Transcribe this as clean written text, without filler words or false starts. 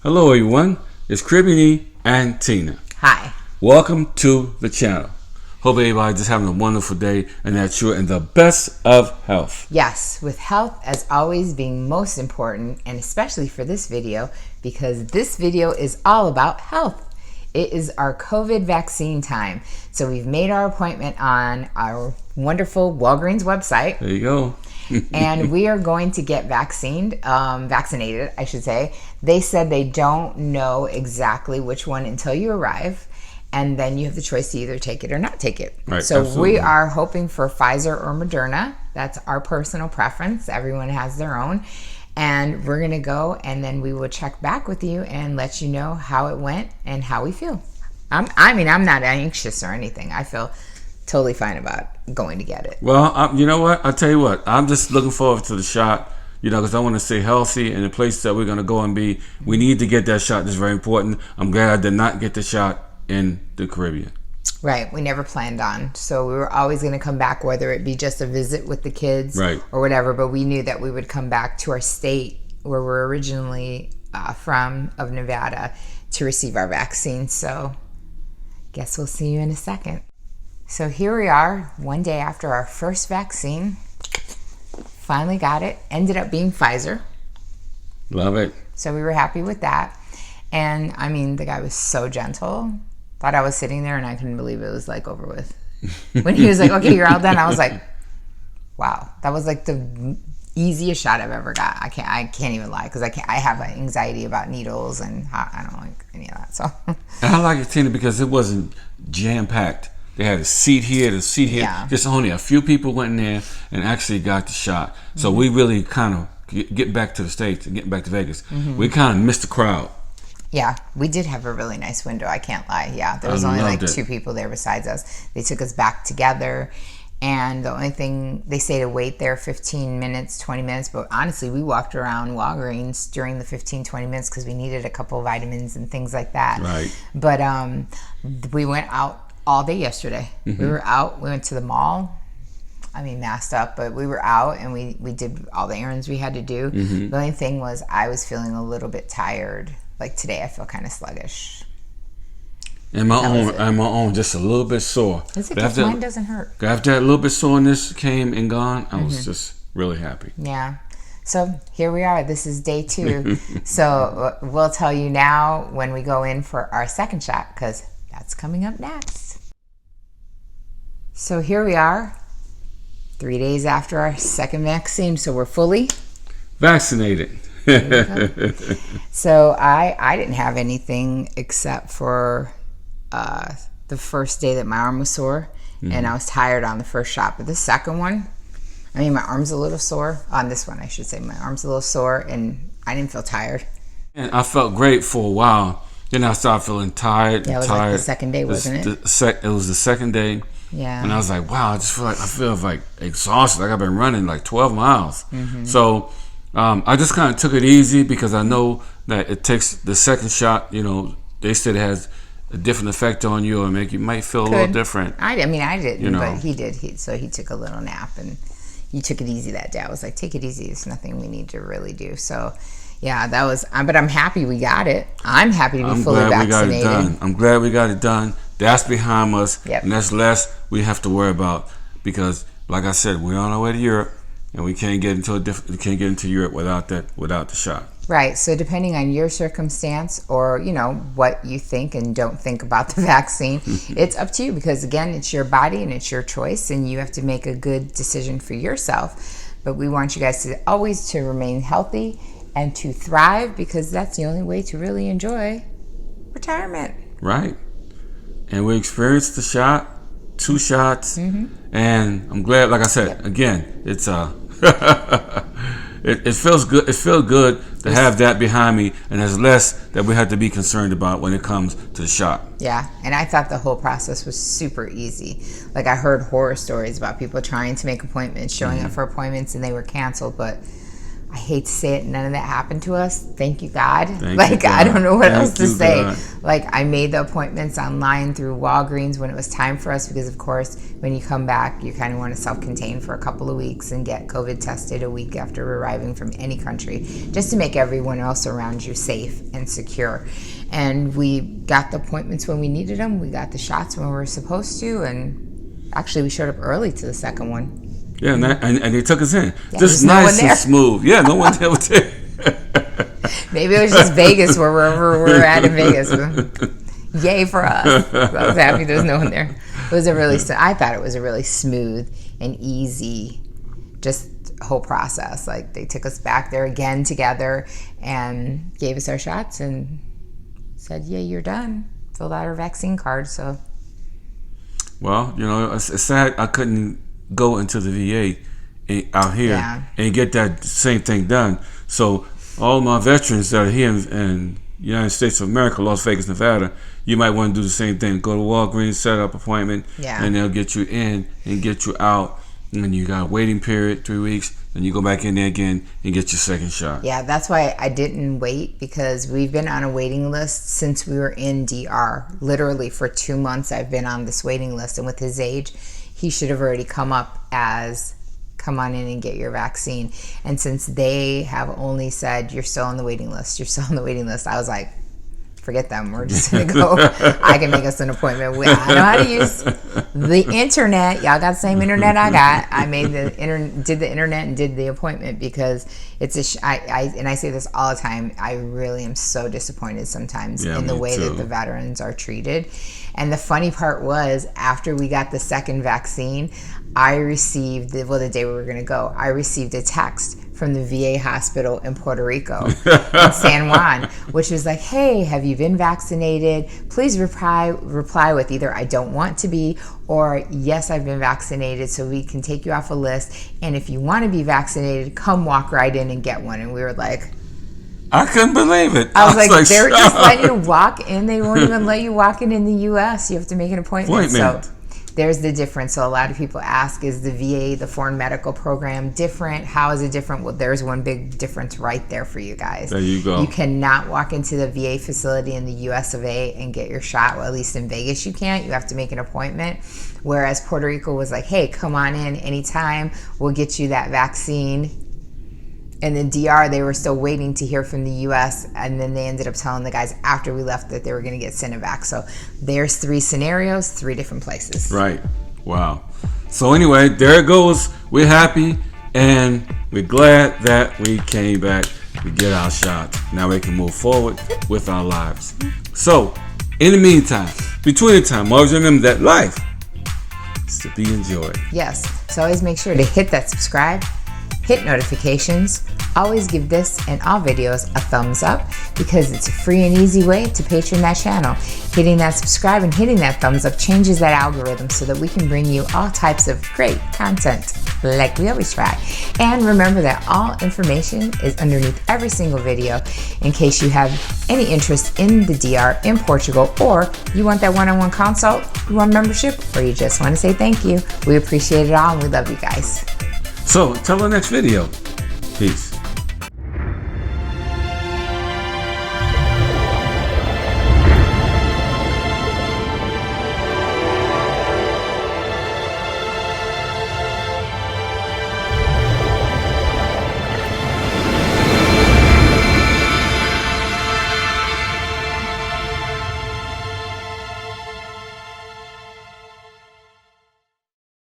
Hello everyone, it's Cribby and Tina. Hi. Welcome to the channel. Hope everybody's just having a wonderful day and that you're in the best of health. Yes, with health as always being most important, and especially for this video, because this video is all about health. It is our COVID vaccine time. So we've made our appointment on our wonderful Walgreens website. There you go. And we are going to get vaccinated, I should say. They said they don't know exactly which one until you arrive, and then you have the choice to either take it or not take it. Right, so absolutely. We are hoping for Pfizer or Moderna. That's our personal preference. Everyone has their own. And we're going to go, and then we will check back with you and let you know how it went and how we feel. I'm not anxious or anything. I feel totally fine about going to get it. Well, you know what? I'll tell you what. I'm just looking forward to the shot, because I want to stay healthy, and the place that we're going to go and be, we need to get that shot. That's very important. I'm glad I did not get the shot in the Caribbean. Right. We never planned on. So we were always going to come back, whether it be just a visit with the kids or whatever. But we knew that we would come back to our state where we're originally from, of Nevada, to receive our vaccine. So guess we'll see you in a second. So here we are, one day after our first vaccine. Finally got it. Ended up being Pfizer. Love it. So we were happy with that. And I mean, the guy was so gentle. Thought I was sitting there and I couldn't believe it was like over with. When he was like, okay, you're all done, I was like, wow. That was like the easiest shot I've ever got. I can't even lie, because I have anxiety about needles and I don't like any of that. So And I like it, Tina, because it wasn't jam-packed. They had a seat here, the seat here. Yeah. Just only a few people went in there and actually got the shot. So we really kind of get back to the States and get back to Vegas. We kind of missed the crowd. yeah, we did have a really nice window. I can't lie. Yeah, there was only like two people there besides us. They took us back together. And the only thing, they say to wait there 15 minutes, 20 minutes. But honestly, we walked around Walgreens during the 15, 20 minutes because we needed a couple of vitamins and things like that. Right. But we went out all day yesterday. We were out. We went to the mall. I mean, masked up, but we were out and we did all the errands we had to do. The only thing was I was feeling a little bit tired. Like today, I feel kind of sluggish. And my own, just a little bit sore. Is it because mine doesn't hurt? After that little bit soreness came and gone, I was just really happy. Yeah. So here we are. This is day 2. So we'll tell you now when we go in for our second shot, because that's coming up next. So here we are, 3 days after our second vaccine. So we're fully vaccinated. So I didn't have anything except for the first day that my arm was sore, and I was tired on the first shot. But the second one, I mean, my arm's a little sore. On this one, I should say, my arm's a little sore, and I didn't feel tired. And I felt great for a while. Then I started feeling tired. Yeah, it was like the second day, wasn't it? It was the second day. Yeah. And I was like, wow, I feel like exhausted. Like I've been running like 12 miles. So I just kind of took it easy because I know that it takes the second shot. They said it has a different effect on you, or you might feel a little different. I didn't, but he did. So he took a little nap and he took it easy that day. I was like, take it easy. It's nothing we need to really do. So yeah, that was. But I'm happy we got it. I'm happy to be fully vaccinated. I'm glad we got it done. That's behind us, Yep. and that's less we have to worry about because, like I said, we're on our way to Europe, and we can't get into Europe without the shot. Right. So depending on your circumstance or, what you think and don't think about the vaccine, it's up to you because, again, it's your body and it's your choice and you have to make a good decision for yourself. But we want you guys to always to remain healthy and to thrive because that's the only way to really enjoy retirement. Right. And we experienced the shot, 2 shots, and I'm glad, like I said, again, it's it feels good. It feels good to have that behind me, and there's less that we have to be concerned about when it comes to the shot. Yeah, and I thought the whole process was super easy. Like I heard horror stories about people trying to make appointments, showing up for appointments, and they were canceled. But I hate to say it, none of that happened to us. Thank you, God. Thank like, you, God. I don't know what else to say. God. Like, I made the appointments online through Walgreens when it was time for us, because, of course, when you come back, you kind of want to self-contain for a couple of weeks and get COVID tested a week after arriving from any country, just to make everyone else around you safe and secure. And we got the appointments when we needed them. We got the shots when we were supposed to. And actually, we showed up early to the second one. Yeah, and they took us in. Yeah, just no nice and smooth. Yeah, no one there was there. Maybe it was just Vegas, wherever we're at in Vegas. Yay for us. I was happy there was no one there. It was I thought it was a really smooth and easy, just whole process. Like, they took us back there again together and gave us our shots and said, yeah, you're done. Filled out our vaccine card. So, well, it's sad I couldn't go into the VA out here and get that same thing done. So all my veterans that are here in United States of America, Las Vegas, Nevada, you might want to do the same thing. Go to Walgreens, set up an appointment, and they'll get you in and get you out. And then you got a waiting period, 3 weeks. Then you go back in there again and get your second shot. Yeah, that's why I didn't wait, because we've been on a waiting list since we were in DR. Literally for 2 months I've been on this waiting list. And with his age, he should have already come up as, come on in and get your vaccine. And since they have only said, you're still on the waiting list, you're still on the waiting list, I was like, forget them. We're just going to go. I can make us an appointment. I know how to use the internet. Y'all got the same internet I got. I did the internet and did the appointment, because it's and I say this all the time. I really am so disappointed sometimes in the way that the veterans are treated. And the funny part was, after we got the second vaccine, I received, the day we were going to go, I received a text from the VA hospital in Puerto Rico, in San Juan, which was like, hey, have you been vaccinated? Please reply with either I don't want to be, or yes, I've been vaccinated, so we can take you off a list. And if you want to be vaccinated, come walk right in and get one. And we were like, I couldn't believe it. I was like, they're just letting you walk in. They won't even let you walk in the U.S. You have to make an appointment. So there's the difference. So a lot of people ask, is the VA, the Foreign Medical Program, different? How is it different? Well, there's one big difference right there for you guys. There you go. You cannot walk into the VA facility in the U.S. of A. and get your shot. Well, at least in Vegas you can't. You have to make an appointment. Whereas Puerto Rico was like, hey, come on in anytime. We'll get you that vaccine. And in DR, they were still waiting to hear from the U.S., and then they ended up telling the guys after we left that they were going to get Sinovac. So there's 3 scenarios, 3 different places. Right. Wow. So anyway, there it goes. We're happy, and we're glad that we came back to get our shot. Now we can move forward with our lives. So, in the meantime, between the time, always remember that life is to be enjoyed. Yes. So always make sure to hit that subscribe, hit notifications, always give this and all videos a thumbs up, because it's a free and easy way to patron that channel. Hitting that subscribe and hitting that thumbs up changes that algorithm so that we can bring you all types of great content like we always try. And remember that all information is underneath every single video in case you have any interest in the DR, in Portugal, or you want that one-on-one consult, you want membership, or you just want to say thank you. We appreciate it all and we love you guys. So, until the next video. Peace.